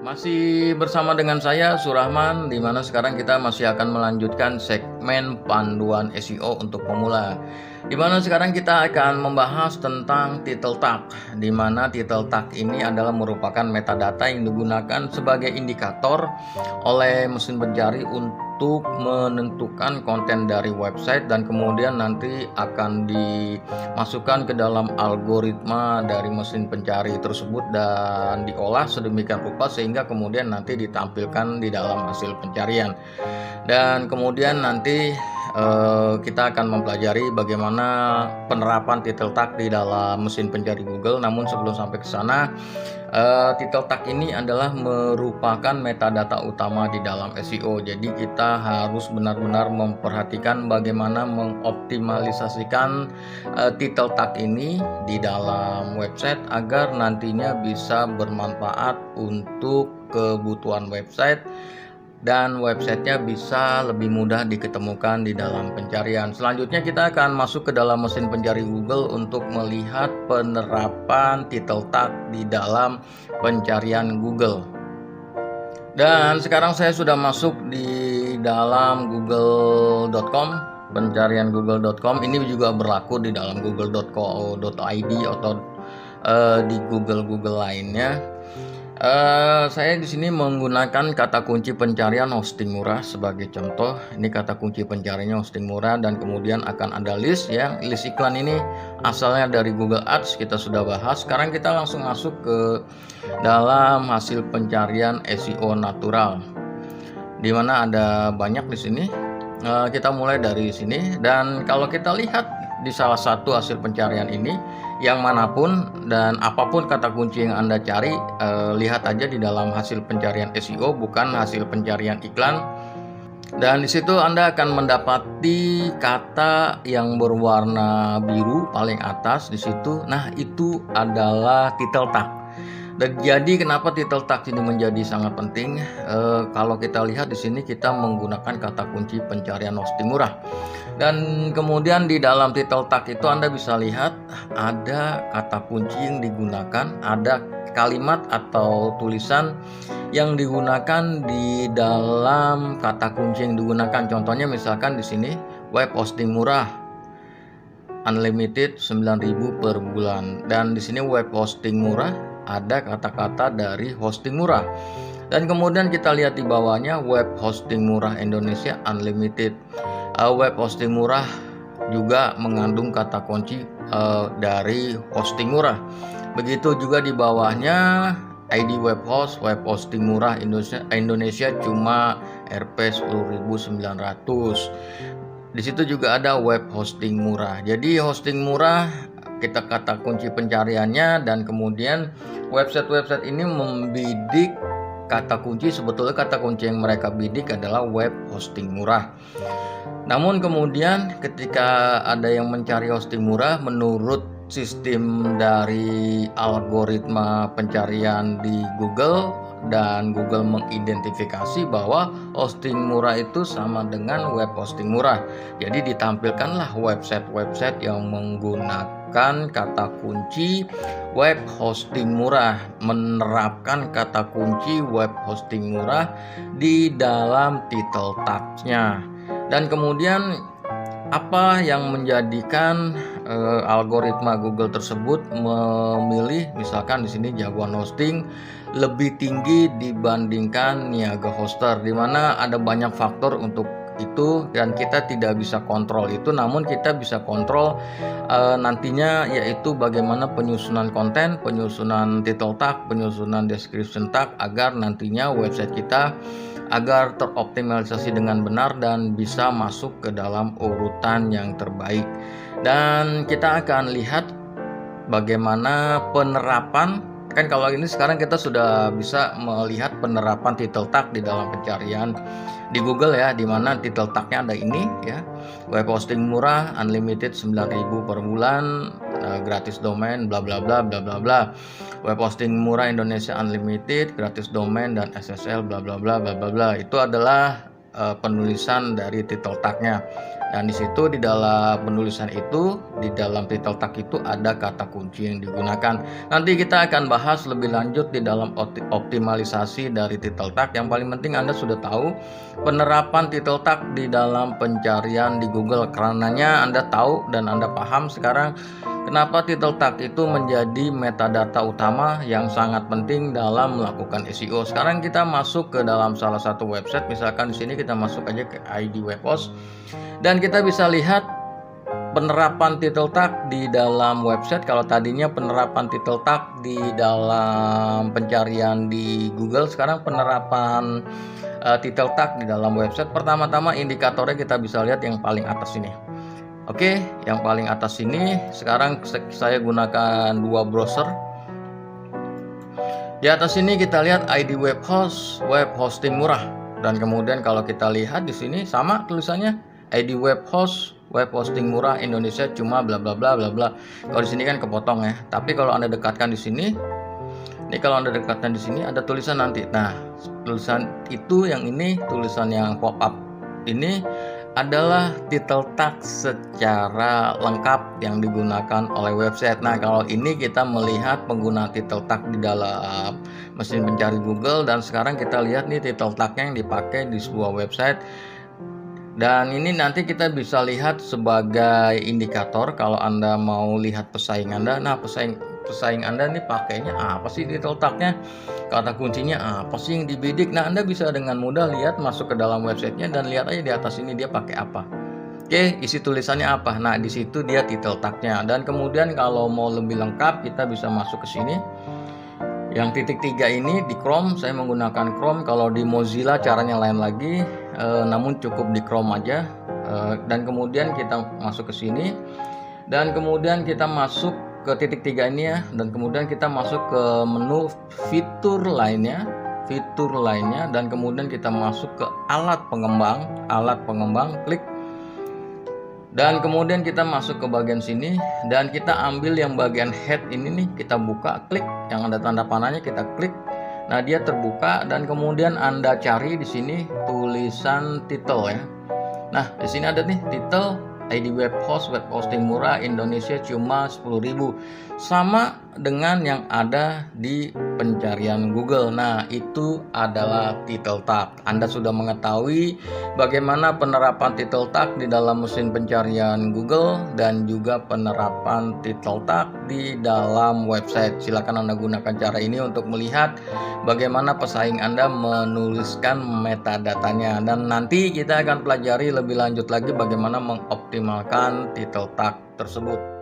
Masih bersama dengan saya Surahman, di mana sekarang kita masih akan melanjutkan segmen panduan SEO untuk pemula. Di mana sekarang kita akan membahas tentang title tag, di mana title tag ini adalah merupakan metadata yang digunakan sebagai indikator oleh mesin pencari untuk menentukan konten dari website dan kemudian nanti akan dimasukkan ke dalam algoritma dari mesin pencari tersebut dan diolah sedemikian rupa sehingga kemudian nanti ditampilkan di dalam hasil pencarian. Dan kemudian nanti kita akan mempelajari bagaimana penerapan title tag di dalam mesin pencari Google. Namun sebelum sampai ke sana, title tag ini adalah merupakan metadata utama di dalam SEO. Jadi kita harus benar-benar memperhatikan bagaimana mengoptimalisasikan title tag ini di dalam website agar nantinya bisa bermanfaat untuk kebutuhan website dan websitenya bisa lebih mudah diketemukan di dalam pencarian. Selanjutnya kita akan masuk ke dalam mesin pencari Google untuk melihat penerapan title tag di dalam pencarian Google. Dan sekarang saya sudah masuk di dalam google.com, pencarian google.com. Ini juga berlaku di dalam google.co.id atau di Google lainnya. Saya di sini menggunakan kata kunci pencarian hosting murah sebagai contoh. Ini kata kunci pencariannya hosting murah dan kemudian akan ada list ya. List iklan ini asalnya dari Google Ads, kita sudah bahas. Sekarang kita langsung masuk ke dalam hasil pencarian SEO natural, di mana ada banyak di sini. Kita mulai dari sini dan kalau kita lihat di salah satu hasil pencarian ini, yang manapun dan apapun kata kunci yang Anda cari, lihat aja di dalam hasil pencarian SEO, bukan hasil pencarian iklan. Dan di situ Anda akan mendapati kata yang berwarna biru paling atas di situ. Nah, itu adalah title tag. Dan jadi kenapa title tag ini menjadi sangat penting? Kalau kita lihat di sini kita menggunakan kata kunci pencarian hosting murah. Dan kemudian di dalam title tag itu Anda bisa lihat ada kata kunci yang digunakan, ada kalimat atau tulisan yang digunakan di dalam kata kunci yang digunakan. Contohnya misalkan di sini web hosting murah unlimited 9.000 per bulan, dan di sini web hosting murah ada kata-kata dari hosting murah. Dan kemudian kita lihat di bawahnya web hosting murah Indonesia unlimited. Web hosting murah juga mengandung kata kunci dari hosting murah. Begitu juga di bawahnya ID web host, web hosting murah Indonesia cuma Rp 10.900. Di situ juga ada web hosting murah. Jadi hosting murah kita kata kunci pencariannya, dan kemudian website ini membidik kata kunci. Sebetulnya kata kunci yang mereka bidik adalah web hosting murah. Namun kemudian ketika ada yang mencari hosting murah, menurut sistem dari algoritma pencarian di Google, dan Google mengidentifikasi bahwa hosting murah itu sama dengan web hosting murah. Jadi ditampilkanlah website yang menggunakan kata kunci web hosting murah, menerapkan kata kunci web hosting murah di dalam title tag-nya. Dan kemudian apa yang menjadikan algoritma Google tersebut memilih misalkan di sini jagoan hosting lebih tinggi dibandingkan niaga hoster, di mana ada banyak faktor untuk itu dan kita tidak bisa kontrol itu. Namun kita bisa kontrol nantinya, yaitu bagaimana penyusunan konten, penyusunan title tag, penyusunan description tag, agar nantinya website kita agar teroptimalisasi dengan benar dan bisa masuk ke dalam urutan yang terbaik. Dan kita akan lihat bagaimana penerapan. Kan kalau ini sekarang kita sudah bisa melihat penerapan title tag di dalam pencarian di Google ya, di mana title tagnya ada ini ya. Web hosting murah unlimited 9.000 per bulan, gratis domain bla bla bla bla bla bla. Web hosting murah Indonesia unlimited, gratis domain dan SSL bla bla bla bla bla bla. Itu adalah penulisan dari title tag-nya. Dan di situ di dalam penulisan itu, di dalam title tag itu ada kata kunci yang digunakan. Nanti kita akan bahas lebih lanjut di dalam optimalisasi dari title tag. Yang paling penting Anda sudah tahu penerapan title tag di dalam pencarian di Google. Karenanya Anda tahu dan Anda paham sekarang kenapa title tag itu menjadi metadata utama yang sangat penting dalam melakukan SEO. Sekarang kita masuk ke dalam salah satu website, misalkan di sini kita masuk aja ke ID Web Host dan kita bisa lihat penerapan title tag di dalam website. Kalau tadinya penerapan title tag di dalam pencarian di Google, sekarang penerapan title tag di dalam website. Pertama-tama indikatornya kita bisa lihat yang paling atas ini. Oke, yang paling atas ini sekarang saya gunakan dua browser. Di atas ini kita lihat ID Web Host, web hosting murah. Dan kemudian kalau kita lihat di sini sama tulisannya ID Web Host, web hosting murah Indonesia cuma bla bla bla bla bla. Kalau di sini kan kepotong ya. Tapi kalau Anda dekatkan di sini, ini kalau Anda dekatkan di sini ada tulisan nanti. Nah, tulisan itu yang ini, tulisan yang pop up ini adalah title tag secara lengkap yang digunakan oleh website. Nah, kalau ini kita melihat pengguna title tag di dalam mesin pencari Google, dan sekarang kita lihat nih title tagnya yang dipakai di sebuah website. Dan ini nanti kita bisa lihat sebagai indikator kalau Anda mau lihat pesaing Anda. Nah, pesaing Anda nih pakainya apa sih title tag-nya? Kata kuncinya apa sih yang dibidik? Nah, Anda bisa dengan mudah lihat, masuk ke dalam websitenya dan lihat aja di atas ini dia pakai apa. Oke, isi tulisannya apa? Nah, di situ dia title tag-nya. Dan kemudian kalau mau lebih lengkap kita bisa masuk ke sini. Yang titik 3 ini di Chrome, saya menggunakan Chrome. Kalau di Mozilla caranya lain lagi, namun cukup di Chrome aja. Dan kemudian kita masuk ke sini, dan kemudian kita masuk ke titik 3 ini ya, dan kemudian kita masuk ke menu fitur lainnya, dan kemudian kita masuk ke alat pengembang, klik. Dan kemudian kita masuk ke bagian sini dan kita ambil yang bagian head ini nih, kita buka, klik yang ada tanda panahnya, kita klik. Nah, dia terbuka dan kemudian Anda cari di sini tulisan title ya. Nah, di sini ada nih title ID Web Host, web hosting murah Indonesia cuma 10.000. Sama dengan yang ada di pencarian Google. Nah, itu adalah title tag. Anda sudah mengetahui bagaimana penerapan title tag di dalam mesin pencarian Google dan juga penerapan title tag di dalam website. Silakan Anda gunakan cara ini untuk melihat bagaimana pesaing Anda menuliskan metadatanya, dan nanti kita akan pelajari lebih lanjut lagi bagaimana mengoptimalkan title tag tersebut.